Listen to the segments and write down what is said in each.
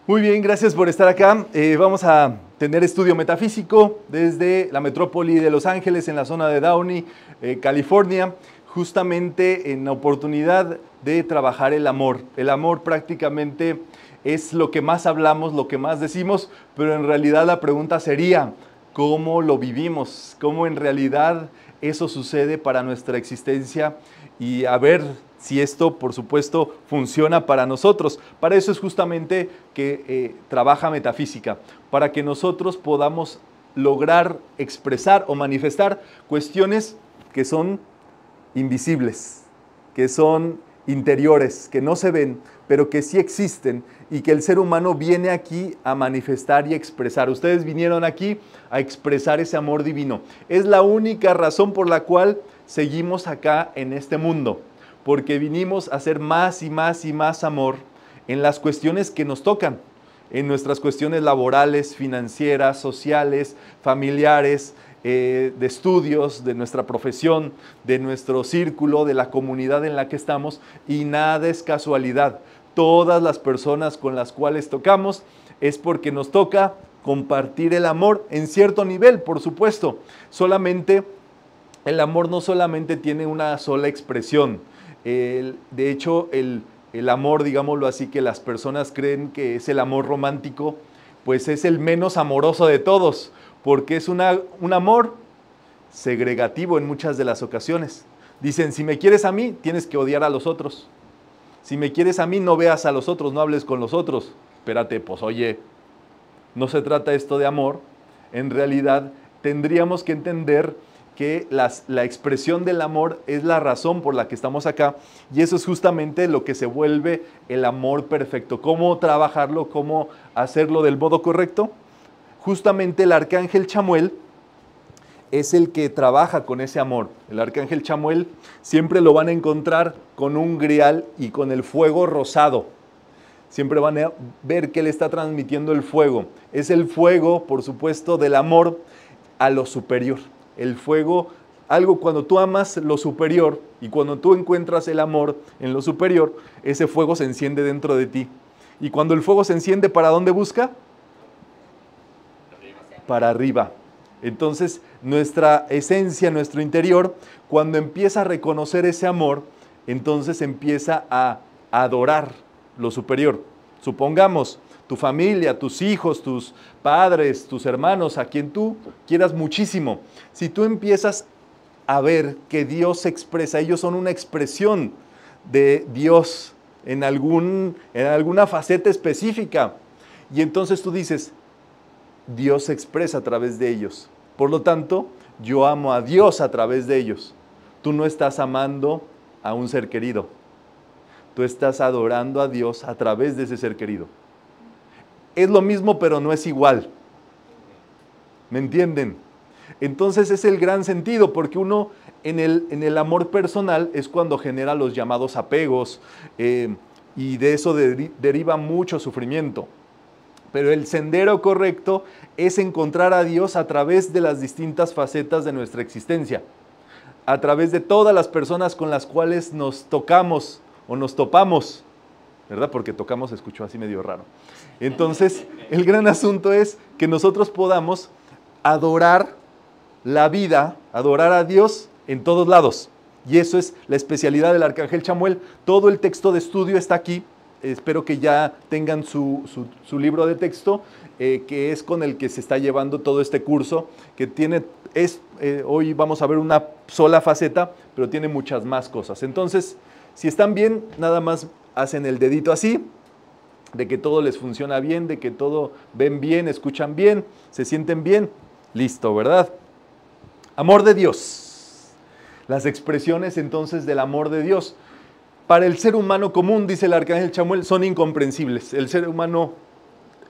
Muy bien, gracias por estar acá. Vamos a tener estudio metafísico desde la metrópoli de Los Ángeles, en la zona de Downey, California, justamente en la oportunidad de trabajar el amor. El amor prácticamente es lo que más hablamos, lo que más decimos, pero en realidad la pregunta sería, ¿cómo lo vivimos? ¿Cómo en realidad eso sucede para nuestra existencia? Y a ver si esto, por supuesto, funciona para nosotros. Para eso es justamente que trabaja metafísica, para que nosotros podamos lograr expresar o manifestar cuestiones que son invisibles, que son interiores, que no se ven, pero que sí existen y que el ser humano viene aquí a manifestar y expresar. Ustedes vinieron aquí a expresar ese amor divino. Es la única razón por la cual seguimos acá en este mundo, porque vinimos a hacer más y más y más amor en las cuestiones que nos tocan, en nuestras cuestiones laborales, financieras, sociales, familiares, de estudios, de nuestra profesión, de nuestro círculo, de la comunidad en la que estamos, y nada es casualidad. Todas las personas con las cuales tocamos es porque nos toca compartir el amor en cierto nivel, por supuesto. El amor no solamente tiene una sola expresión. De hecho, el amor, digámoslo así, que las personas creen que es el amor romántico, pues es el menos amoroso de todos, porque es un amor segregativo en muchas de las ocasiones. Dicen, si me quieres a mí, tienes que odiar a los otros. Si me quieres a mí, no veas a los otros, no hables con los otros. Espérate, pues oye, no se trata esto de amor. En realidad, tendríamos que entender que la expresión del amor es la razón por la que estamos acá, y eso es justamente lo que se vuelve el amor perfecto. ¿Cómo trabajarlo? ¿Cómo hacerlo del modo correcto? Justamente el arcángel Chamuel es el que trabaja con ese amor. El arcángel Chamuel siempre lo van a encontrar con un grial y con el fuego rosado. Siempre van a ver que él está transmitiendo el fuego. Es el fuego, por supuesto, del amor a lo superior. El fuego, cuando tú amas lo superior y cuando tú encuentras el amor en lo superior, ese fuego se enciende dentro de ti. Y cuando el fuego se enciende, ¿para dónde busca? Para arriba. Entonces, nuestra esencia, nuestro interior, cuando empieza a reconocer ese amor, entonces empieza a adorar lo superior. Supongamos, tu familia, tus hijos, tus padres, tus hermanos, a quien tú quieras muchísimo. Si tú empiezas a ver que Dios se expresa, ellos son una expresión de Dios en alguna faceta específica. Y entonces tú dices, Dios se expresa a través de ellos. Por lo tanto, yo amo a Dios a través de ellos. Tú no estás amando a un ser querido. Tú estás adorando a Dios a través de ese ser querido. Es lo mismo, pero no es igual. ¿Me entienden? Entonces es el gran sentido, porque uno en el amor personal es cuando genera los llamados apegos, y de eso deriva mucho sufrimiento. Pero el sendero correcto es encontrar a Dios a través de las distintas facetas de nuestra existencia, a través de todas las personas con las cuales nos tocamos o nos topamos, ¿verdad? Porque tocamos se escuchó así medio raro. Entonces, el gran asunto es que nosotros podamos adorar la vida, adorar a Dios en todos lados. Y eso es la especialidad del arcángel Chamuel. Todo el texto de estudio está aquí. Espero que ya tengan su libro de texto, que es con el que se está llevando todo este curso, que hoy vamos a ver una sola faceta, pero tiene muchas más cosas. Entonces, si están bien, nada más hacen el dedito así, de que todo les funciona bien, de que todo ven bien, escuchan bien, se sienten bien. Listo, ¿verdad? Amor de Dios. Las expresiones entonces del amor de Dios. Para el ser humano común, dice el arcángel Chamuel, son incomprensibles. El ser humano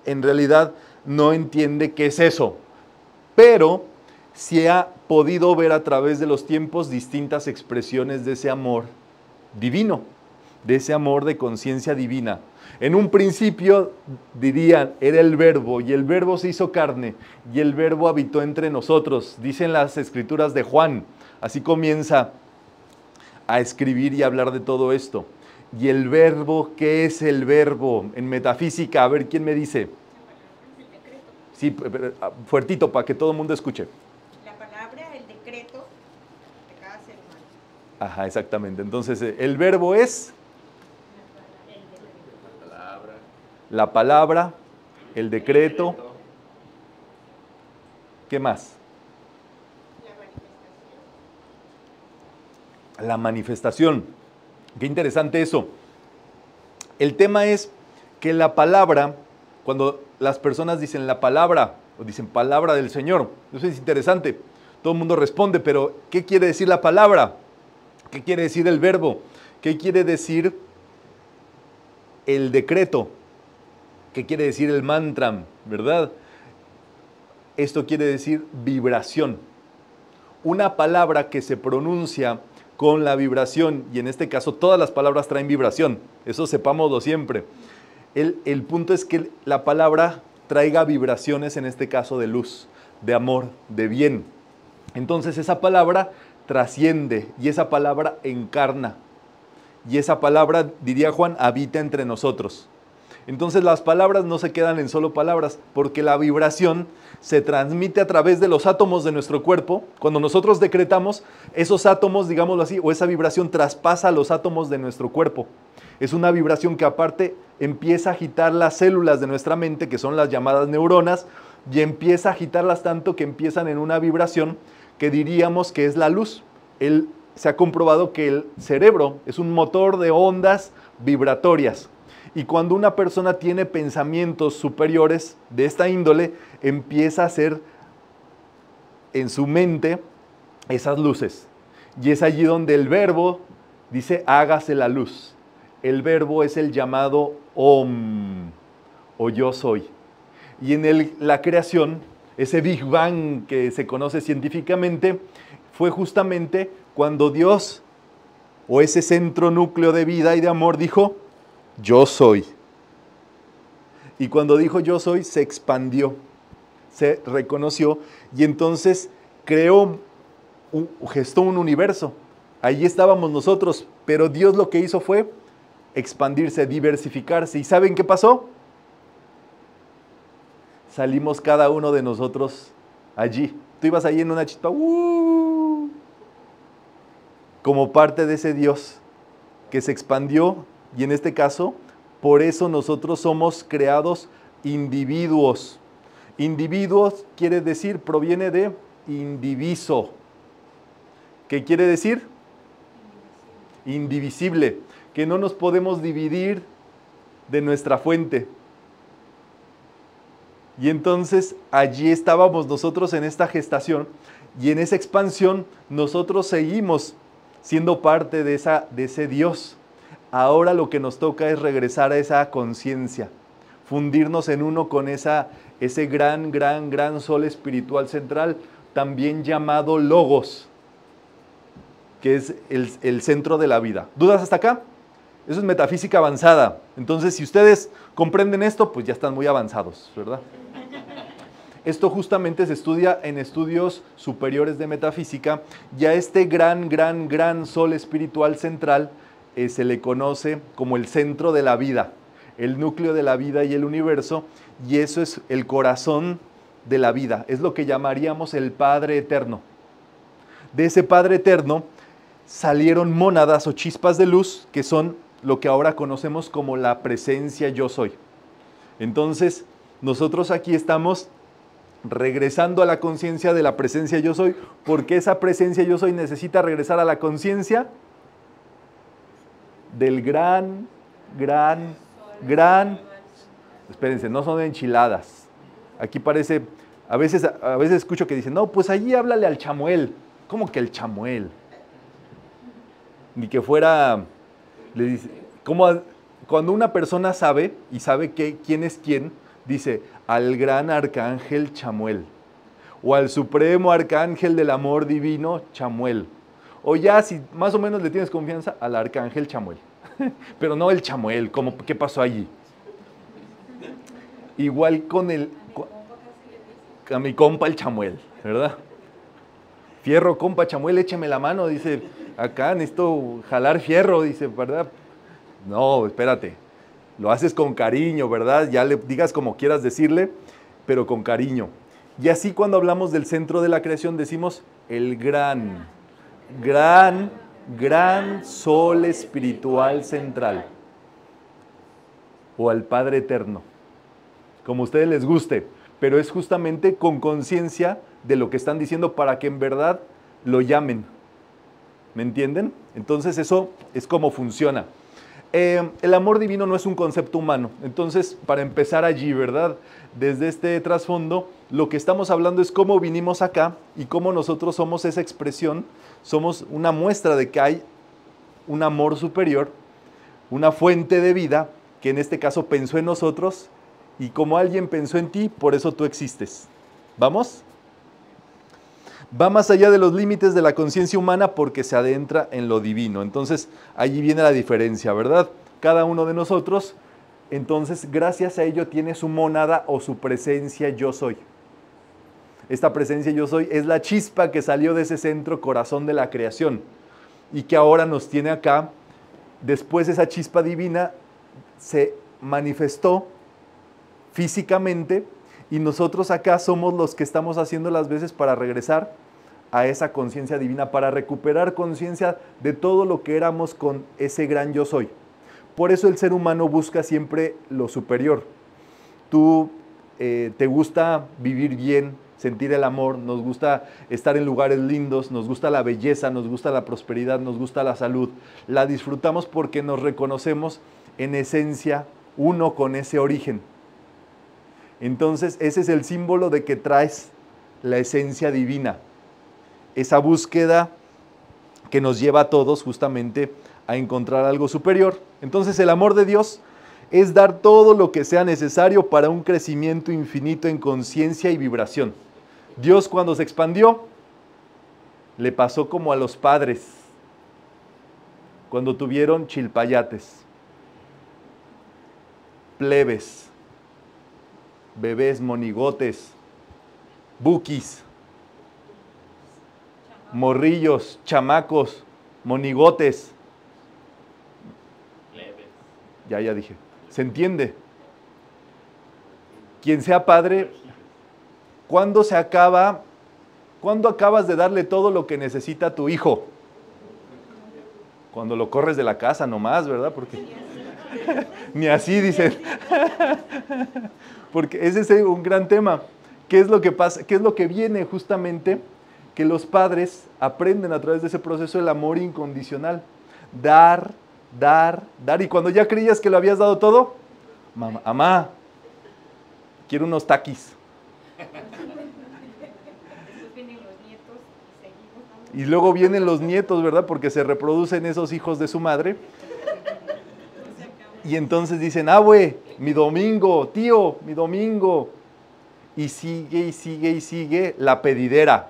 en realidad no entiende qué es eso, pero se ha podido ver a través de los tiempos distintas expresiones de ese amor divino, de ese amor de conciencia divina. En un principio dirían, era el verbo, y el verbo se hizo carne, y el verbo habitó entre nosotros, dicen las escrituras de Juan. Así comienza a escribir y hablar de todo esto. Y el verbo, ¿qué es el verbo? En metafísica, a ver, ¿quién me dice? Sí, fuertito para que todo el mundo escuche. La palabra, el decreto de cada ser humano. Ajá, exactamente. Entonces, el verbo es la palabra, el decreto. ¿Qué más? La manifestación. Qué interesante eso. El tema es que la palabra, cuando las personas dicen la palabra, o dicen palabra del Señor, eso es interesante. Todo el mundo responde, pero ¿qué quiere decir la palabra? ¿Qué quiere decir el verbo? ¿Qué quiere decir el decreto? ¿Qué quiere decir el mantra? ¿Verdad? Esto quiere decir vibración. Una palabra que se pronuncia con la vibración, y en este caso todas las palabras traen vibración, eso sepámoslo siempre. El punto es que la palabra traiga vibraciones, en este caso de luz, de amor, de bien. Entonces esa palabra trasciende y esa palabra encarna. Y esa palabra, diría Juan, habita entre nosotros. Entonces las palabras no se quedan en solo palabras, porque la vibración se transmite a través de los átomos de nuestro cuerpo. Cuando nosotros decretamos, esos átomos, digámoslo así, o esa vibración traspasa los átomos de nuestro cuerpo. Es una vibración que aparte empieza a agitar las células de nuestra mente, que son las llamadas neuronas, y empieza a agitarlas tanto que empiezan en una vibración que diríamos que es la luz. Se ha comprobado que el cerebro es un motor de ondas vibratorias. Y cuando una persona tiene pensamientos superiores de esta índole, empieza a hacer en su mente esas luces. Y es allí donde el verbo dice, hágase la luz. El verbo es el llamado Om, o yo soy. Y en la creación, ese Big Bang que se conoce científicamente, fue justamente cuando Dios, o ese centro núcleo de vida y de amor, dijo, yo soy. Y cuando dijo yo soy, se expandió, se reconoció y entonces gestó un universo. Allí estábamos nosotros, pero Dios lo que hizo fue expandirse, diversificarse. ¿Y saben qué pasó? Salimos cada uno de nosotros allí. Tú ibas ahí en una chispa, como parte de ese Dios que se expandió. Y en este caso, por eso nosotros somos creados individuos. Individuos quiere decir, proviene de indiviso. ¿Qué quiere decir? Indivisible. Que no nos podemos dividir de nuestra fuente. Y entonces allí estábamos nosotros en esta gestación y en esa expansión nosotros seguimos siendo parte de ese Dios. Ahora lo que nos toca es regresar a esa conciencia, fundirnos en uno con ese gran sol espiritual central, también llamado Logos, que es el centro de la vida. ¿Dudas hasta acá? Eso es metafísica avanzada. Entonces, si ustedes comprenden esto, pues ya están muy avanzados, ¿verdad? Esto justamente se estudia en estudios superiores de metafísica, y a este gran sol espiritual central se le conoce como el centro de la vida, el núcleo de la vida y el universo, y eso es el corazón de la vida, es lo que llamaríamos el Padre Eterno. De ese Padre Eterno salieron mónadas o chispas de luz, que son lo que ahora conocemos como la presencia yo soy. Entonces, nosotros aquí estamos regresando a la conciencia de la presencia yo soy, porque esa presencia yo soy necesita regresar a la conciencia del gran, espérense, no son enchiladas. Aquí parece, a veces escucho que dicen, no, pues allí háblale al Chamuel. ¿Cómo que el Chamuel? Ni que fuera, le dice, cuando una persona sabe, y sabe quién es quién, dice, al gran arcángel Chamuel, o al supremo arcángel del amor divino Chamuel, o ya si más o menos le tienes confianza, al arcángel Chamuel, pero no el Chamuel, ¿qué pasó allí? Igual con a mi compa el Chamuel, ¿verdad? Fierro, compa Chamuel, échame la mano, dice, acá necesito jalar fierro, dice, ¿verdad? No, espérate. Lo haces con cariño, ¿verdad? Ya le digas como quieras decirle, pero con cariño. Y así cuando hablamos del centro de la creación decimos el gran sol espiritual central. O al Padre Eterno, como a ustedes les guste, pero es justamente con conciencia de lo que están diciendo para que en verdad lo llamen. ¿Me entienden? Entonces eso es como funciona. El amor divino no es un concepto humano. Entonces, para empezar allí, ¿verdad? Desde este trasfondo, lo que estamos hablando es cómo vinimos acá y cómo nosotros somos esa expresión, somos una muestra de que hay un amor superior, una fuente de vida, que en este caso pensó en nosotros, y como alguien pensó en ti, por eso tú existes. ¿Vamos? Va más allá de los límites de la conciencia humana porque se adentra en lo divino. Entonces, allí viene la diferencia, ¿verdad? Cada uno de nosotros, entonces, gracias a ello tiene su mónada o su presencia yo soy. Esta presencia yo soy es la chispa que salió de ese centro corazón de la creación y que ahora nos tiene acá. Después esa chispa divina se manifestó físicamente y nosotros acá somos los que estamos haciendo las veces para regresar a esa conciencia divina, para recuperar conciencia de todo lo que éramos con ese gran yo soy. Por eso el ser humano busca siempre lo superior. Tú te gusta vivir bien, sentir el amor, nos gusta estar en lugares lindos, nos gusta la belleza, nos gusta la prosperidad, nos gusta la salud. La disfrutamos porque nos reconocemos en esencia uno con ese origen. Entonces ese es el símbolo de que traes la esencia divina, esa búsqueda que nos lleva a todos justamente a encontrar algo superior. Entonces el amor de Dios es dar todo lo que sea necesario para un crecimiento infinito en conciencia y vibración. Dios cuando se expandió, le pasó como a los padres cuando tuvieron chilpayates, plebes, bebés, monigotes, buquis, morrillos, chamacos, monigotes. Ya dije. ¿Se entiende? Quien sea padre, ¿cuándo acabas de darle todo lo que necesita tu hijo? Cuando lo corres de la casa nomás, ¿verdad? Porque ni así dicen. Porque ese es un gran tema. ¿Qué es lo que pasa? ¿Qué es lo que viene justamente? Que los padres aprenden a través de ese proceso el amor incondicional. Dar. Y cuando ya creías que lo habías dado todo, mamá, quiero unos taquis. Y luego vienen los nietos, ¿verdad? Porque se reproducen esos hijos de su madre. Y entonces dicen, güey, mi domingo, tío, mi domingo. Y sigue la pedidera.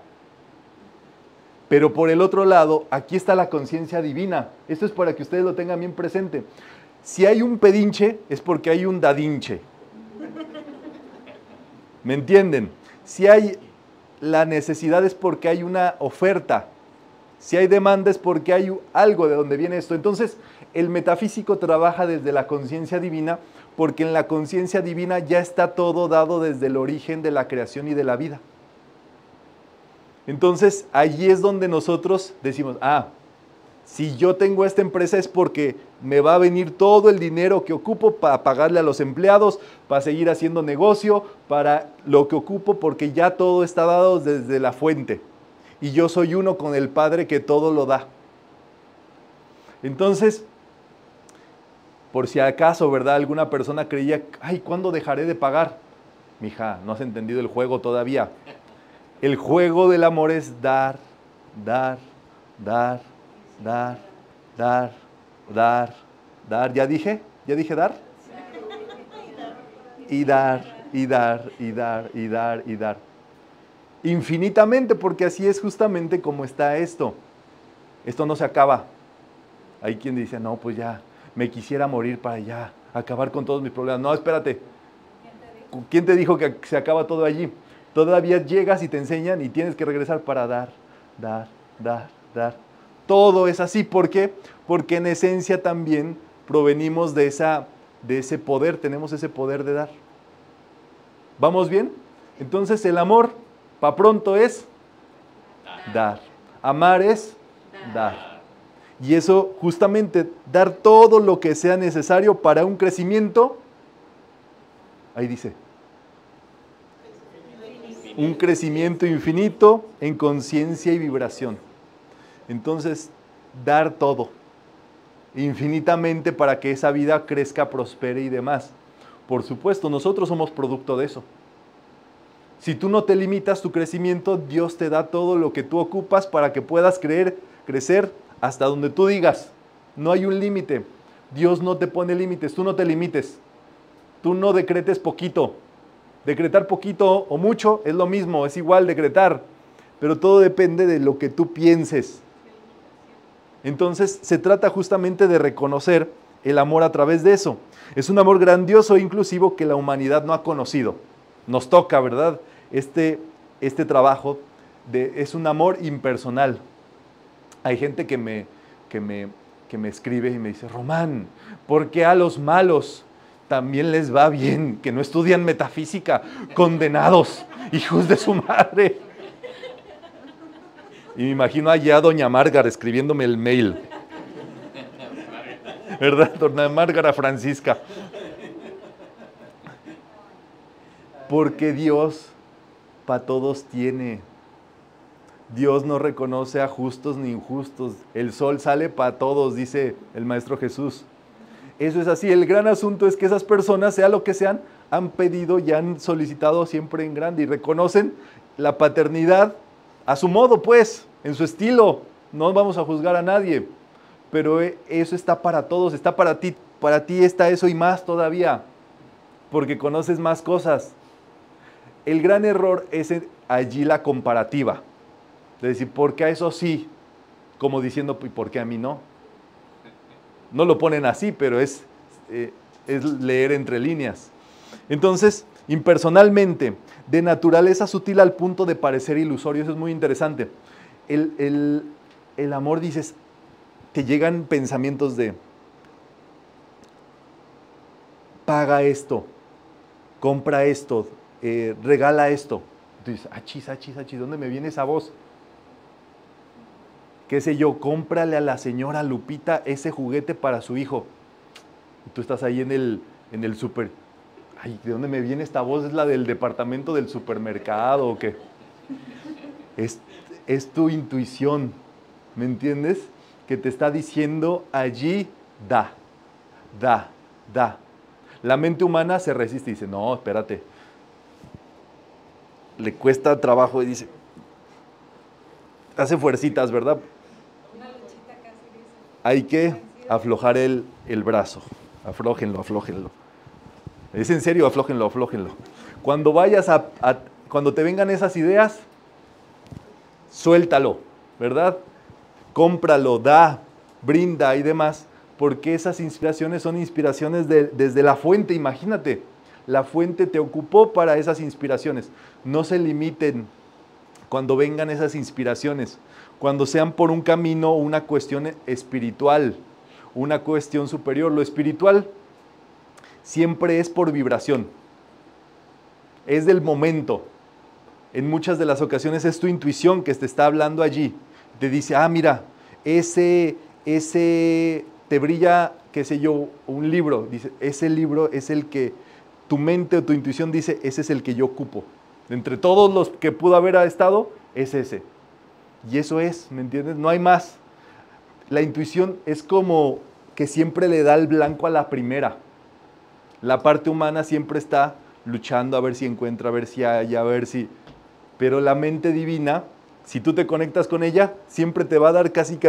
Pero por el otro lado, aquí está la conciencia divina. Esto es para que ustedes lo tengan bien presente. Si hay un pedinche, es porque hay un dadinche. ¿Me entienden? Si hay la necesidad es porque hay una oferta. Si hay demanda es porque hay algo de donde viene esto. Entonces, el metafísico trabaja desde la conciencia divina, porque en la conciencia divina ya está todo dado desde el origen de la creación y de la vida. Entonces, allí es donde nosotros decimos, si yo tengo esta empresa es porque me va a venir todo el dinero que ocupo para pagarle a los empleados, para seguir haciendo negocio, para lo que ocupo, porque ya todo está dado desde la fuente. Y yo soy uno con el Padre que todo lo da. Entonces, por si acaso, ¿verdad? Alguna persona creía, ¿cuándo dejaré de pagar? Mija, no has entendido el juego todavía. El juego del amor es dar. ¿Ya dije dar? Y dar. Infinitamente, porque así es justamente como está esto. Esto no se acaba. Hay quien dice, no, pues ya, me quisiera morir para ya acabar con todos mis problemas. No, espérate. ¿Quién te dijo que se acaba todo allí? Todavía llegas y te enseñan y tienes que regresar para dar. Todo es así. ¿Por qué? Porque en esencia también provenimos de ese poder, tenemos ese poder de dar. ¿Vamos bien? Entonces el amor, para pronto, es dar. Amar es dar. Y eso, justamente, dar todo lo que sea necesario para un crecimiento, ahí dice, un crecimiento infinito en conciencia y vibración. Entonces, dar todo, infinitamente, para que esa vida crezca, prospere y demás. Por supuesto, nosotros somos producto de eso. Si tú no te limitas tu crecimiento, Dios te da todo lo que tú ocupas para que puedas crecer hasta donde tú digas. No hay un límite. Dios no te pone límites, tú no te limites. Tú no decretes poquito. Decretar poquito o mucho es lo mismo, es igual decretar, pero todo depende de lo que tú pienses. Entonces se trata justamente de reconocer el amor a través de eso. Es un amor grandioso e inclusivo que la humanidad no ha conocido. Nos toca, ¿verdad? Este trabajo es un amor impersonal. Hay gente que me escribe y me dice, Román, ¿por qué a los malos también les va bien, que no estudian metafísica? Condenados, hijos de su madre. Y me imagino allá a doña Márgara escribiéndome el mail. ¿Verdad? Doña Márgara Francisca. Porque Dios para todos tiene. Dios no reconoce a justos ni injustos. El sol sale para todos, dice el Maestro Jesús. Eso es así. El gran asunto es que esas personas, sea lo que sean, han pedido y han solicitado siempre en grande y reconocen la paternidad a su modo, pues, en su estilo. No vamos a juzgar a nadie, pero eso está para todos, está para ti. Para ti está eso y más todavía, porque conoces más cosas. El gran error es allí la comparativa. De decir, ¿por qué a eso sí? Como diciendo, ¿y por qué a mí no? No lo ponen así, pero es leer entre líneas. Entonces, impersonalmente, de naturaleza sutil al punto de parecer ilusorio, eso es muy interesante. El amor, dices, te llegan pensamientos de, paga esto, compra esto, regala esto. Tú dices, achis, achis, achis, ¿dónde me viene esa voz? Qué sé yo, cómprale a la señora Lupita ese juguete para su hijo. Y tú estás ahí en el súper. Ay, ¿de dónde me viene esta voz? ¿Es la del departamento del supermercado o qué? Es tu intuición, ¿me entiendes? Que te está diciendo allí, da, da, da. La mente humana se resiste y dice, no, espérate. Le cuesta trabajo y dice, hace fuercitas, ¿verdad? Hay que aflojar el brazo. Aflójenlo, aflójenlo. Es en serio, aflójenlo, aflójenlo. Cuando vayas cuando te vengan esas ideas, suéltalo, ¿verdad? Cómpralo, da, brinda y demás, porque esas inspiraciones son inspiraciones desde la fuente, imagínate. La fuente te ocupó para esas inspiraciones. No se limiten cuando vengan esas inspiraciones, cuando sean por un camino o una cuestión espiritual, una cuestión superior. Lo espiritual siempre es por vibración, es del momento. En muchas de las ocasiones es tu intuición que te está hablando allí. Te dice, mira, ese te brilla, qué sé yo, un libro. Dice, ese libro es el que tu mente o tu intuición dice, ese es el que yo ocupo. Entre todos los que pudo haber estado, es ese. Y eso es, ¿me entiendes? No hay más. La intuición es como que siempre le da el blanco a la primera. La parte humana siempre está luchando a ver si encuentra, a ver si hay, a ver si... Pero la mente divina, si tú te conectas con ella, siempre te va a dar casi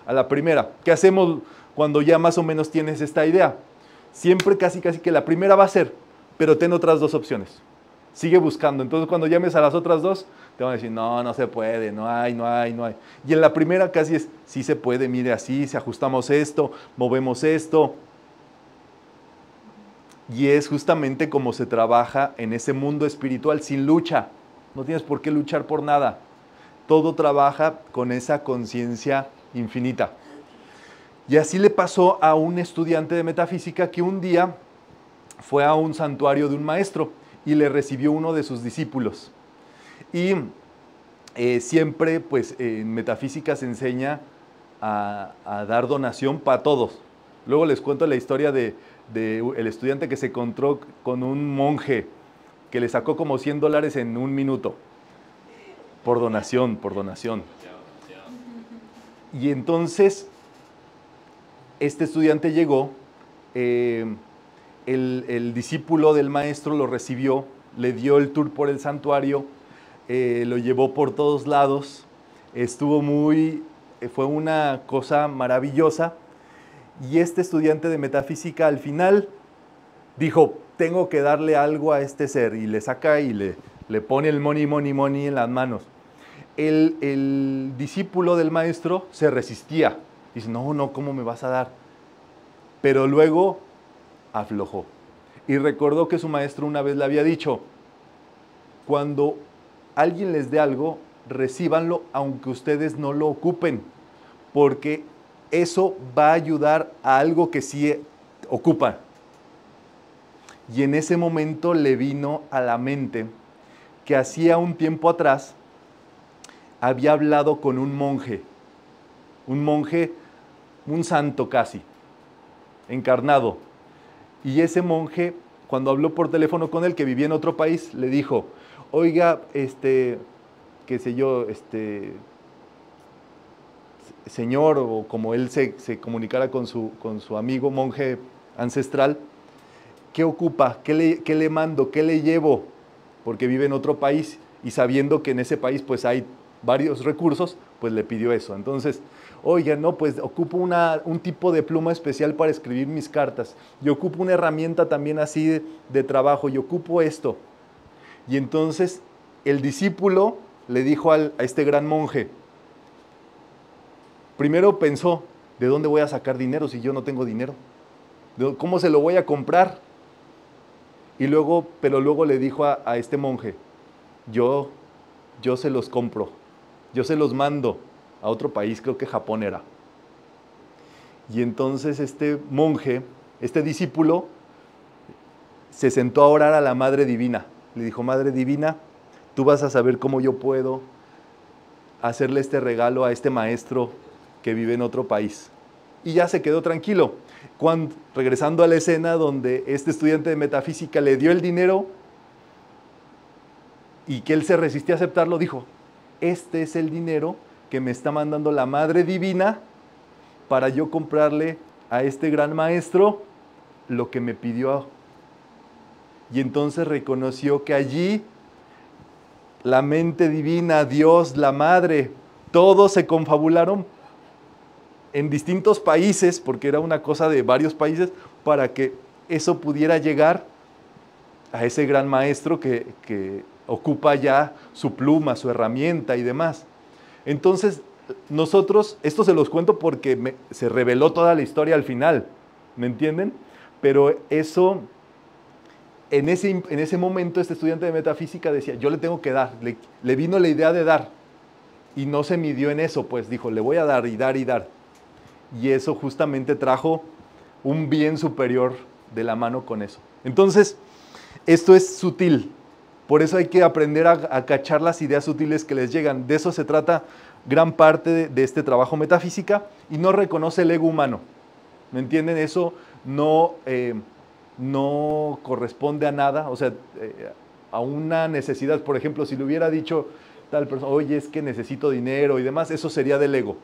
a la primera. ¿Qué hacemos cuando ya más o menos tienes esta idea? Siempre casi que la primera va a ser, pero ten otras dos opciones. Sigue buscando. Entonces cuando llames a las otras dos, te van a decir, no se puede, no hay. Y en la primera casi es, sí se puede, mire así, si ajustamos esto, movemos esto. Y es justamente como se trabaja en ese mundo espiritual sin lucha. No tienes por qué luchar por nada. Todo trabaja con esa conciencia infinita. Y así le pasó a un estudiante de metafísica que un día fue a un santuario de un maestro y le recibió uno de sus discípulos. Y siempre, pues, en metafísica se enseña a dar donación para todos. Luego les cuento la historia de el estudiante que se encontró con un monje que le sacó como $100 en un minuto por donación, por donación. Y entonces, este estudiante llegó, el discípulo del maestro lo recibió, le dio el tour por el santuario, lo llevó por todos lados, fue una cosa maravillosa. Y este estudiante de metafísica al final dijo, tengo que darle algo a este ser, y le saca y le pone el money, money, money en las manos. El discípulo del maestro se resistía, dice, no, ¿cómo me vas a dar? Pero luego aflojó y recordó que su maestro una vez le había dicho, cuando alguien les dé algo, recíbanlo aunque ustedes no lo ocupen, porque eso va a ayudar a algo que sí ocupan. Y en ese momento le vino a la mente que hacía un tiempo atrás había hablado con un monje, un santo casi, encarnado. Y ese monje, cuando habló por teléfono con él, que vivía en otro país, le dijo, oiga, qué sé yo, señor, o como él se comunicara con su amigo monje ancestral, ¿qué ocupa? ¿Qué le mando? ¿Qué le llevo? Porque vive en otro país y sabiendo que en ese país pues hay varios recursos, pues le pidió eso. Entonces, oiga, no, pues ocupo un tipo de pluma especial para escribir mis cartas. Yo ocupo una herramienta también así de trabajo. Yo ocupo esto. Y entonces el discípulo le dijo a este gran monje, primero pensó, ¿de dónde voy a sacar dinero si yo no tengo dinero? ¿Cómo se lo voy a comprar? Pero luego le dijo a este monje, yo se los compro, yo se los mando a otro país, creo que Japón era. Y entonces este monje, este discípulo, se sentó a orar a la Madre Divina. Le dijo, Madre Divina, tú vas a saber cómo yo puedo hacerle este regalo a este maestro que vive en otro país. Y ya se quedó tranquilo. Regresando a la escena donde este estudiante de metafísica le dio el dinero y que él se resistía a aceptarlo, dijo, este es el dinero que me está mandando la Madre Divina para yo comprarle a este gran maestro lo que me pidió. Y entonces reconoció que allí la mente divina, Dios, la Madre, todos se confabularon en distintos países, porque era una cosa de varios países, para que eso pudiera llegar a ese gran maestro que ocupa ya su pluma, su herramienta y demás. Entonces, nosotros, esto se los cuento porque se reveló toda la historia al final, ¿me entienden? Pero eso, en ese momento, este estudiante de metafísica decía, yo le tengo que dar, le vino la idea de dar, y no se midió en eso, pues dijo, le voy a dar y dar y dar. Y eso justamente trajo un bien superior de la mano con eso. Entonces, esto es sutil. Por eso hay que aprender a cachar las ideas sutiles que les llegan. De eso se trata gran parte de este trabajo metafísica, y no reconoce el ego humano. ¿Me entienden? Eso no corresponde a nada, o sea, a una necesidad. Por ejemplo, si le hubiera dicho tal persona, oye, es que necesito dinero y demás, eso sería del ego.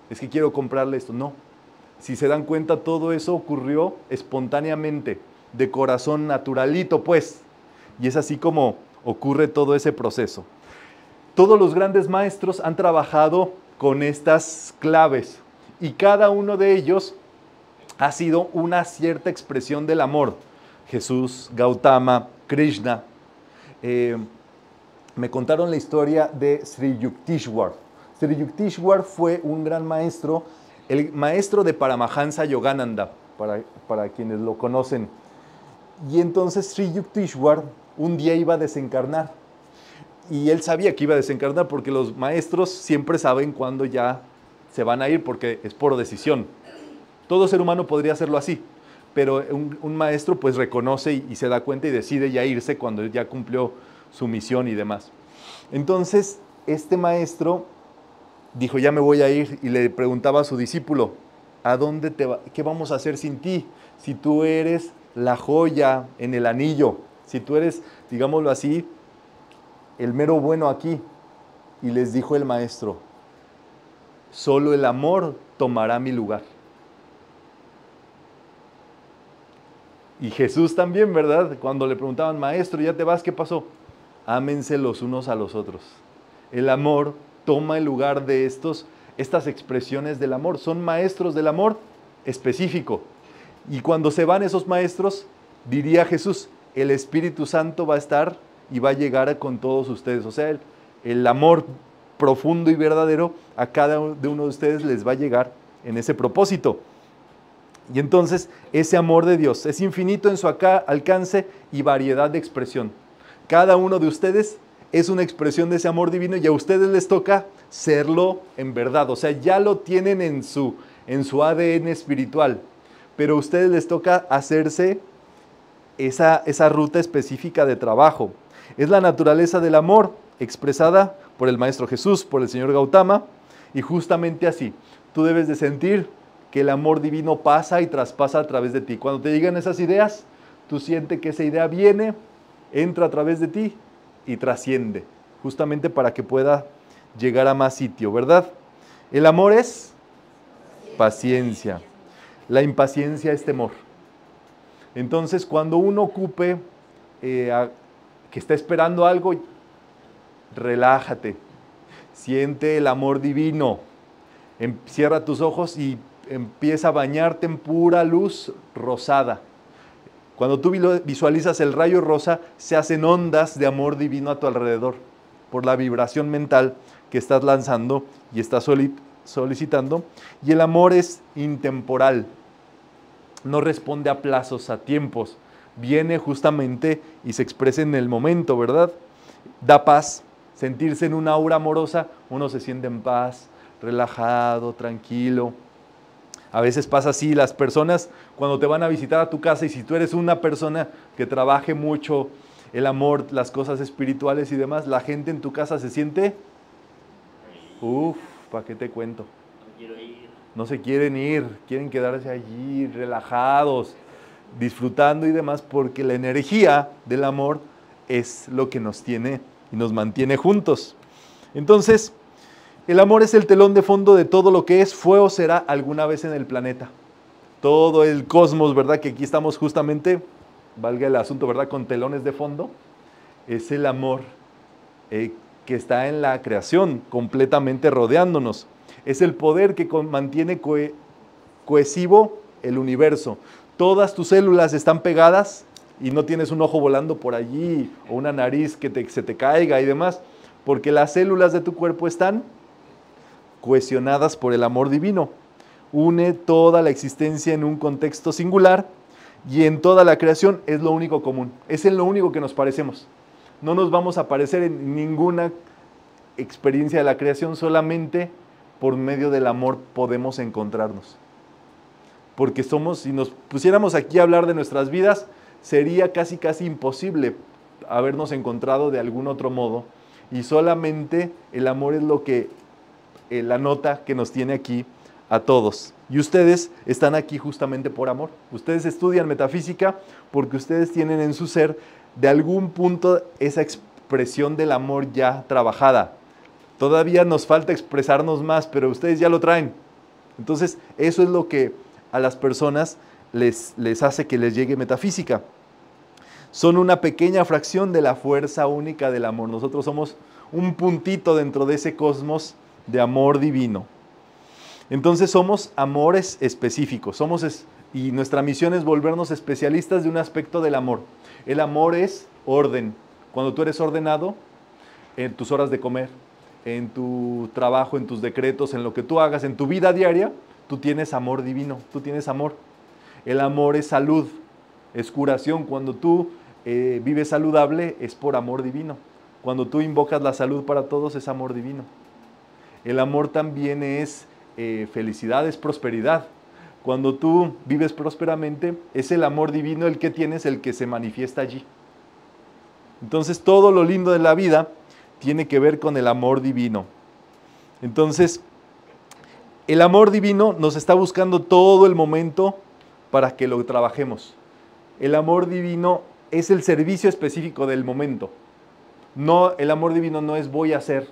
Es que quiero comprarle esto. No. Si se dan cuenta, todo eso ocurrió espontáneamente, de corazón naturalito, pues. Y es así como ocurre todo ese proceso. Todos los grandes maestros han trabajado con estas claves, y cada uno de ellos ha sido una cierta expresión del amor. Jesús, Gautama, Krishna. Me contaron la historia de Sri Yukteswar. Sri Yukteswar fue un gran maestro, el maestro de Paramahansa Yogananda, para quienes lo conocen. Y entonces Sri Yukteswar un día iba a desencarnar. Y él sabía que iba a desencarnar porque los maestros siempre saben cuándo ya se van a ir porque es por decisión. Todo ser humano podría hacerlo así, pero un maestro pues reconoce y se da cuenta y decide ya irse cuando ya cumplió su misión y demás. Entonces, este maestro dijo, ya me voy a ir, y le preguntaba a su discípulo, ¿a dónde te va? ¿Qué vamos a hacer sin ti? Si tú eres la joya en el anillo, si tú eres, digámoslo así, el mero bueno aquí. Y les dijo el maestro, solo el amor tomará mi lugar. Y Jesús también, ¿verdad? Cuando le preguntaban, maestro, ¿ya te vas? ¿Qué pasó? Ámense los unos a los otros. El amor toma el lugar de estas expresiones del amor. Son maestros del amor específico. Y cuando se van esos maestros, diría Jesús, el Espíritu Santo va a estar y va a llegar con todos ustedes. O sea, el amor profundo y verdadero a cada uno de ustedes les va a llegar en ese propósito. Y entonces ese amor de Dios es infinito en su alcance y variedad de expresión. Cada uno de ustedes es una expresión de ese amor divino y a ustedes les toca serlo en verdad. O sea, ya lo tienen en su ADN espiritual, pero a ustedes les toca hacerse esa ruta específica de trabajo. Es la naturaleza del amor expresada por el Maestro Jesús, por el Señor Gautama, y justamente así, tú debes de sentir que el amor divino pasa y traspasa a través de ti. Cuando te llegan esas ideas, tú sientes que esa idea viene, entra a través de ti y trasciende, justamente para que pueda llegar a más sitio, ¿verdad? El amor es paciencia, la impaciencia es temor. Entonces, cuando uno ocupe que está esperando algo, relájate, siente el amor divino, cierra tus ojos y empieza a bañarte en pura luz rosada. Cuando tú visualizas el rayo rosa, se hacen ondas de amor divino a tu alrededor, por la vibración mental que estás lanzando y estás solicitando. Y el amor es intemporal, no responde a plazos, a tiempos, viene justamente y se expresa en el momento, ¿verdad? Da paz, sentirse en una aura amorosa, uno se siente en paz, relajado, tranquilo. A veces pasa así, las personas cuando te van a visitar a tu casa y si tú eres una persona que trabaje mucho el amor, las cosas espirituales y demás, la gente en tu casa se siente, ¿para qué te cuento? No quiero ir. No se quieren ir, quieren quedarse allí relajados, disfrutando y demás, porque la energía del amor es lo que nos tiene y nos mantiene juntos. Entonces, el amor es el telón de fondo de todo lo que es, fue o será alguna vez en el planeta. Todo el cosmos, ¿verdad? Que aquí estamos justamente, valga el asunto, ¿verdad? Con telones de fondo, es el amor que está en la creación, completamente rodeándonos. Es el poder que mantiene cohesivo el universo. Todas tus células están pegadas y no tienes un ojo volando por allí o una nariz que se te caiga y demás, porque las células de tu cuerpo están cohesionadas por el amor divino. Une toda la existencia en un contexto singular y en toda la creación es lo único común. Es en lo único que nos parecemos. No nos vamos a parecer en ninguna experiencia de la creación, solamente por medio del amor podemos encontrarnos. Porque si nos pusiéramos aquí a hablar de nuestras vidas, sería casi imposible habernos encontrado de algún otro modo. Y solamente el amor es lo que la nota que nos tiene aquí a todos. Y ustedes están aquí justamente por amor. Ustedes estudian metafísica porque ustedes tienen en su ser de algún punto esa expresión del amor ya trabajada. Todavía nos falta expresarnos más, pero ustedes ya lo traen. Entonces, eso es lo que a las personas les hace que les llegue metafísica. Son una pequeña fracción de la fuerza única del amor. Nosotros somos un puntito dentro de ese cosmos de amor divino. Entonces somos amores específicos, y nuestra misión es volvernos especialistas de un aspecto del amor. El amor es orden. Cuando tú eres ordenado en tus horas de comer, en tu trabajo, en tus decretos, en lo que tú hagas, en tu vida diaria, tú tienes amor divino, tú tienes amor. El amor es salud, es curación. Cuando tú vives saludable es por amor divino. Cuando tú invocas la salud para todos es amor divino. El amor también es felicidad, es prosperidad. Cuando tú vives prósperamente, es el amor divino el que tienes, el que se manifiesta allí. Entonces todo lo lindo de la vida tiene que ver con el amor divino. Entonces, el amor divino nos está buscando todo el momento para que lo trabajemos. El amor divino es el servicio específico del momento. No, el amor divino no es voy a hacer,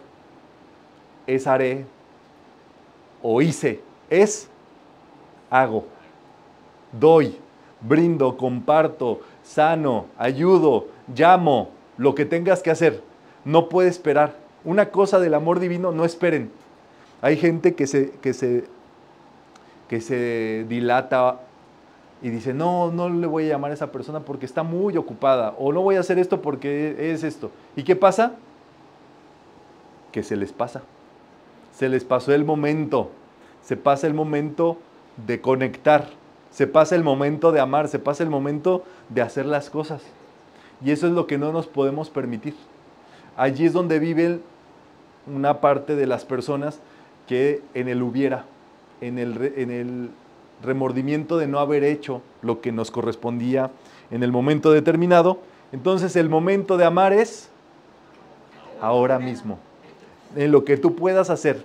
es haré o hice, es hago, doy, brindo, comparto, sano, ayudo, llamo, lo que tengas que hacer. No puede esperar. Una cosa del amor divino, no esperen. Hay gente que se dilata y dice, no le voy a llamar a esa persona porque está muy ocupada, o no voy a hacer esto porque es esto. ¿Y qué pasa? Que se les pasa. Se les pasó el momento. Se pasa el momento de conectar. Se pasa el momento de amar. Se pasa el momento de hacer las cosas. Y eso es lo que no nos podemos permitir. Allí es donde viven una parte de las personas que en el hubiera, en el remordimiento de no haber hecho lo que nos correspondía en el momento determinado. Entonces el momento de amar es ahora mismo. En lo que tú puedas hacer,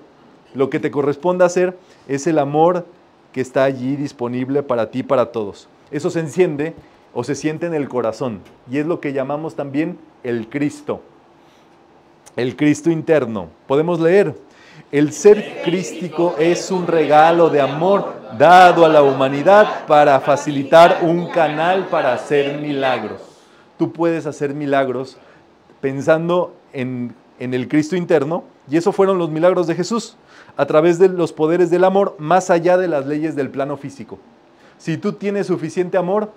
lo que te corresponda hacer es el amor que está allí disponible para ti y para todos. Eso se enciende o se siente en el corazón y es lo que llamamos también el Cristo interno. Podemos leer: el ser crístico es un regalo de amor dado a la humanidad para facilitar un canal para hacer milagros. Tú puedes hacer milagros pensando en el Cristo interno, y eso fueron los milagros de Jesús, a través de los poderes del amor, más allá de las leyes del plano físico. Si tú tienes suficiente amor,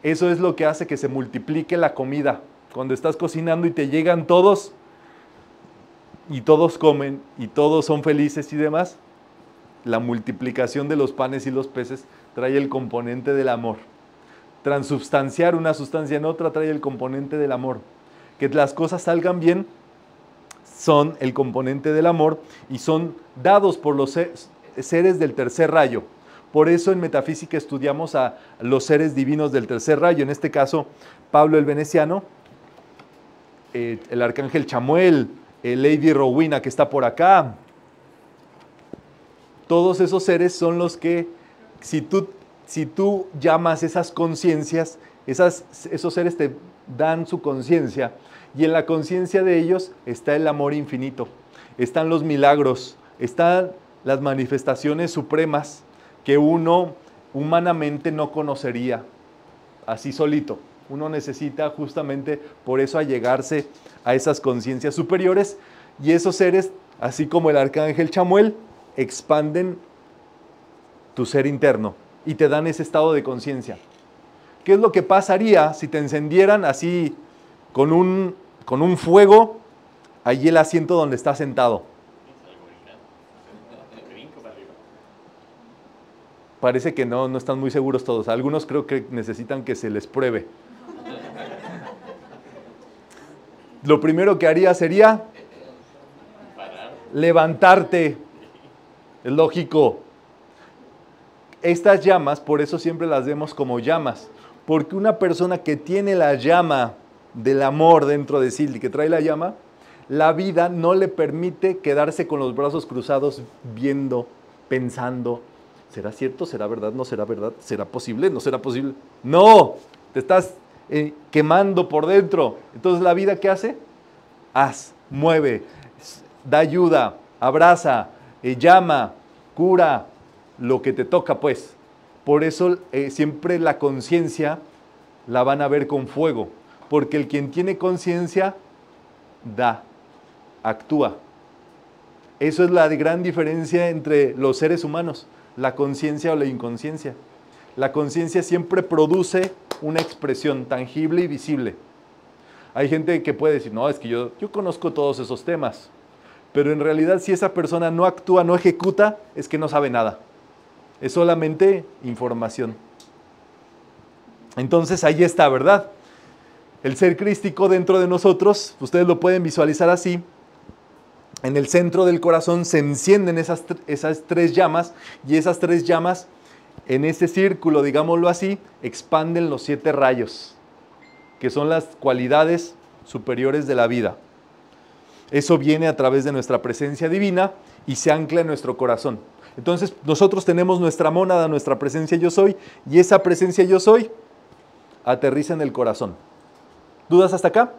eso es lo que hace que se multiplique la comida. Cuando estás cocinando y te llegan todos, y todos comen, y todos son felices y demás, la multiplicación de los panes y los peces trae el componente del amor. Transubstanciar una sustancia en otra trae el componente del amor. Que las cosas salgan bien son el componente del amor y son dados por los seres del tercer rayo. Por eso en metafísica estudiamos a los seres divinos del tercer rayo. En este caso, Pablo el Veneciano, el arcángel Chamuel, Lady Rowena que está por acá. Todos esos seres son los que, si tú llamas esas conciencias, esos seres te dan su conciencia, y en la conciencia de ellos está el amor infinito, están los milagros, están las manifestaciones supremas que uno humanamente no conocería así solito. Uno necesita justamente por eso allegarse a esas conciencias superiores, y esos seres, así como el arcángel Chamuel, expanden tu ser interno y te dan ese estado de conciencia. ¿Qué es lo que pasaría si te encendieran así con un fuego allí el asiento donde estás sentado? Parece que no están muy seguros todos. Algunos creo que necesitan que se les pruebe. Lo primero que haría sería levantarte. Es lógico. Estas llamas, por eso siempre las vemos como llamas. Porque una persona que tiene la llama del amor dentro de sí, que trae la llama, la vida no le permite quedarse con los brazos cruzados viendo, pensando, ¿será cierto? ¿Será verdad? ¿No será verdad? ¿Será posible? ¿No será posible? No, te estás quemando por dentro. Entonces la vida, ¿qué hace? Haz, mueve, da ayuda, abraza, llama, cura, lo que te toca pues. Por eso siempre la conciencia la van a ver con fuego, porque el quien tiene conciencia da, actúa. Eso es la gran diferencia entre los seres humanos, la conciencia o la inconsciencia. La conciencia siempre produce una expresión tangible y visible. Hay gente que puede decir, no, es que yo conozco todos esos temas, pero en realidad si esa persona no actúa, no ejecuta, es que no sabe nada. Es solamente información. Entonces ahí está, ¿verdad? El ser crístico dentro de nosotros, ustedes lo pueden visualizar así, en el centro del corazón se encienden esas 3 llamas, y esas 3 llamas en ese círculo, digámoslo así, expanden los 7 rayos, que son las cualidades superiores de la vida. Eso viene a través de nuestra presencia divina y se ancla en nuestro corazón. Entonces nosotros tenemos nuestra mónada, nuestra presencia yo soy, y esa presencia yo soy aterriza en el corazón. ¿Dudas hasta acá?